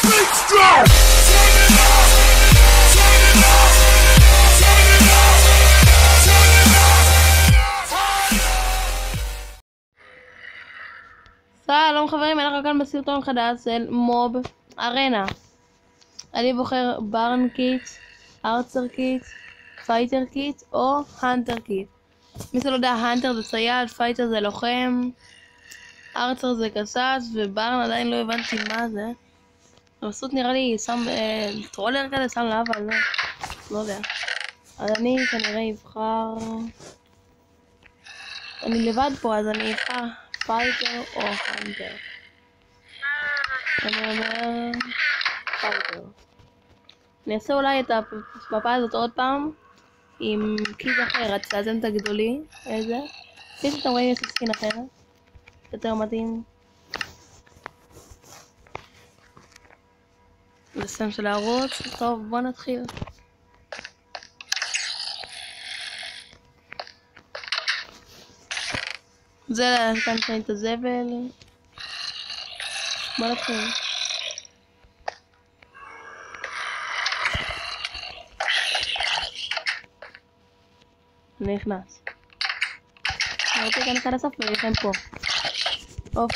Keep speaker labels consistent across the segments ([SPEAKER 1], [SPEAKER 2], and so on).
[SPEAKER 1] שלום חברים, אנחנו כאן בסרטון חדש של מוב ארנה. אני בוחר ברן קיט, ארצר קיט, פייטר קיט או הנטר קיט. מי שלא יודע, הנטר זה צייד, פייטר זה לוחם, ארצר זה קסאס, וברן עדיין לא הבנתי מה זה. פשוט נראה לי שם טרולר כזה, שם לאבה, לא יודע. אז אני כנראה אבחר, אני לבד פה אז אני אבחר פייטר או הנטר. אני אומר פייטר. אני אעשה אולי את המפה הזאת עוד פעם עם קיט אחר, אז אתם תגידו לי איזה. כפי שאתם רואים יש לי סקין אחרת יותר מתאים לסם של הערוץ. טוב, בוא נתחיל. זה כאן את הזבל. בוא נתחיל. אני נכנס. אני רוצה להיכנס עד הסוף ולכם פה. אוף.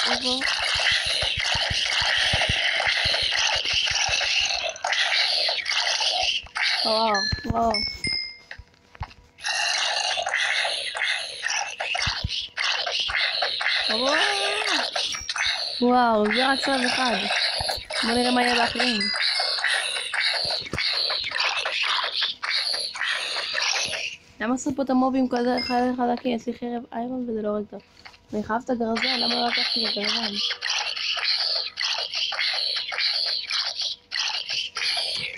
[SPEAKER 1] וואו. וואו, זה רק שלב אחד. בוא נראה מה יהיה באחרים. למה עשו פה את המובים כזה חלקים? יש לי חרב איירון וזה לא רגע טוב. אני חייב את הגרזן, למה לא לקחתי את הגרזן?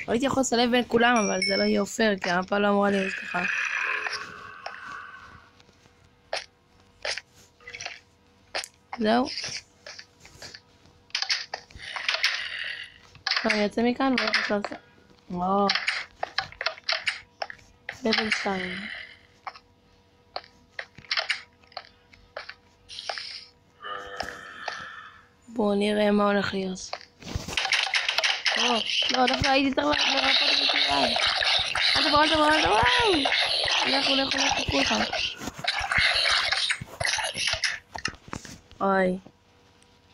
[SPEAKER 1] הייתי יכול לסלב בין כולם, אבל זה לא יהיה אופר, כי המפה לא אמורה להיות ככה. זהו. אני יוצא מכאן ואיך לעשות. וואו. לבל 2. בואו נראה מה הולך להיות. לא, דווקא הייתי צריך לרפות את זה כלל. אל תבוא. הולך, כולכם. אוי.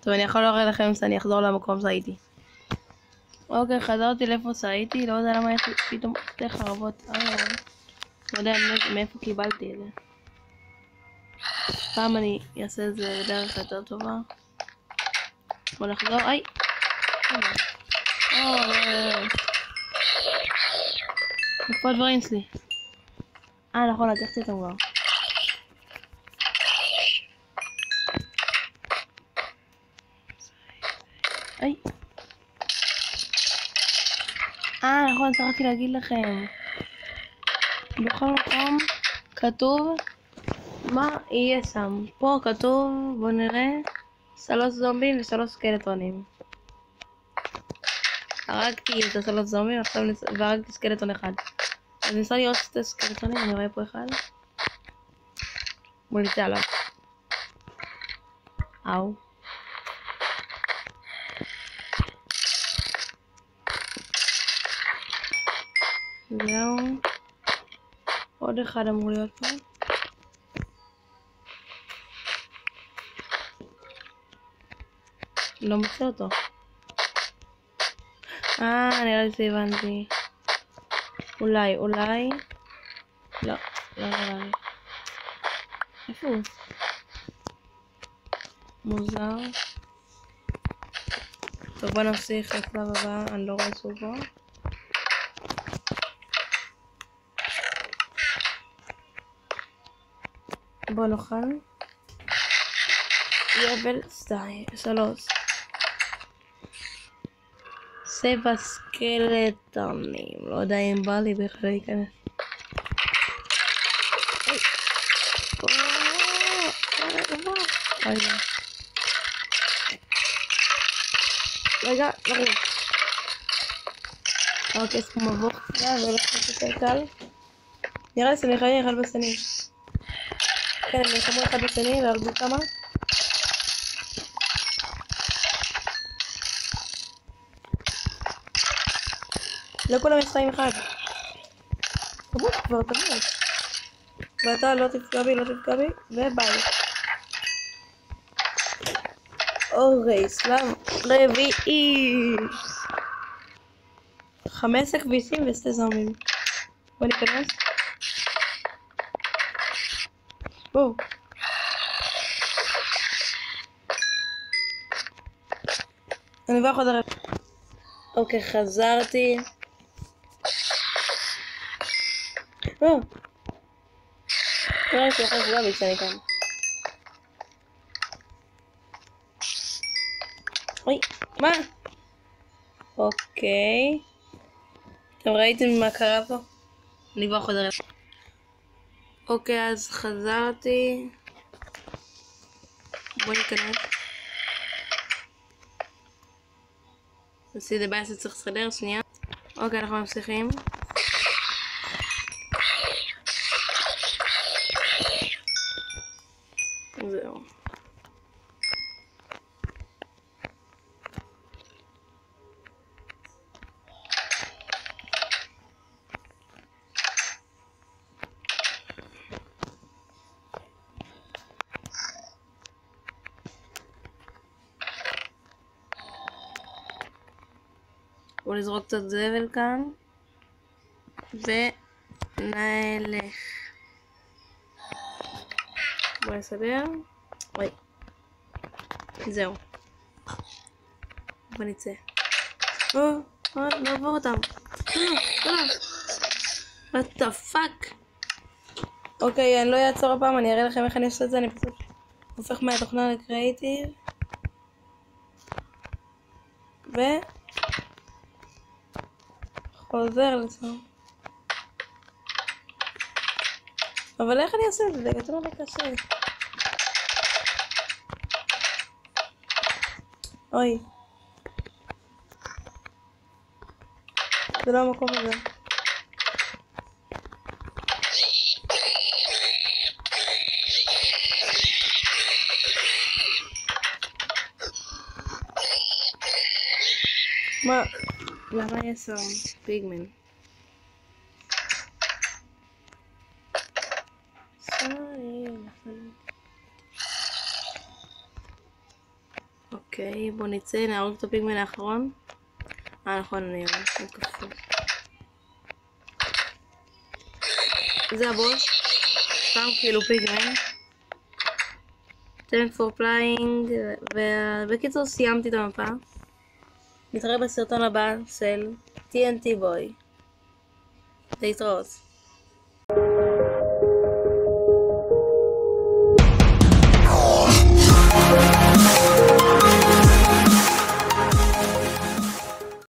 [SPEAKER 1] טוב, אני יכול להראה לכם שאני אחזור למקום שהייתי. אוקיי, חזרתי לאיפה שהייתי, לא יודע למה יש לי פתאום שתי חרבות איירון. לא יודע מאיפה קיבלתי את זה. פעם אני אעשה את זה בדרך יותר טובה. בוא נחזור, איפה הדברים שלי? נכון, לקחתי אותם כבר. נכון, צריכתי להגיד לכם. בכל מקום כתוב מה יהיה שם. פה כתוב, בוא נראה, 3 זומבים ו3 סקלטונים. הרגתי את 3 זומבים והרגתי סקלטון אחד. אז ניסה לראות 2 סקלטונים, אני רואה פה אחד. בוא נצא עליו. אאו. זהו. עוד אחד אמור להיות פה. לא מוצא אותו. נראה לי שהבנתי. אולי. לא נראה לי. איפה הוא? מוזר. טוב, בוא נמשיך לשלב הבא, אני לא רואה שהוא פה. בוא נאכל. לבל 3. סבע סקלטונים. לא יודע אם בא לי בכלל להיכנס. רגע, אוקיי, יש פה מבוך כזה, והולך יותר קל. נראה לי שאני חייב אחד בשני. כן, הם נלחמו אחד בשני והרגו כמה. לא כולם יש חיים אחד. תמות כבר, תמות. ואתה לא תפגע בי, לא תפגע בי, וביי. אוקיי, שלב רביעי. 15 כבישים ו2 זרמים. בוא ניכנס. בואו. אני כבר חוזרת. אוקיי, חזרתי. נראה לי שהוא יכול לפגוע בי כשאני כאן. אוי, מה? אוקיי. אתם ראיתם מה קרה פה? אני כבר חוזרת. אוקיי, אז חזרתי. בואי ניכנס. עשיתי בעיה שצריך לסדר, שנייה. אוקיי, אנחנו ממשיכים. זהו. בואו נזרוק קצת זבל כאן. ונלך. בואו נסדר. אוי. זהו. בואו נצא. נעבור אותם. What the fuck? אוקיי, אני לא אעצור הפעם, אני אראה לכם איך אני עושה את זה, אני פשוט הופך מהתוכנה לקריאיטיב. חוזר לזה. אבל איך אני אעשה את זה? זה יותר לא קשה. אוי. זה לא המקום הזה. מה? למה יש שם פיגמן? אוקיי, בוא נצא, נהרוג את הפיגמן האחרון. נכון, אני אראה, הוא כפול. זה הבוס. סתם כאילו פיגמן. Talent for flying, ובקיצור סיימתי את המפה. נתראה בסרטון הבא של TNT Boy. להתראות.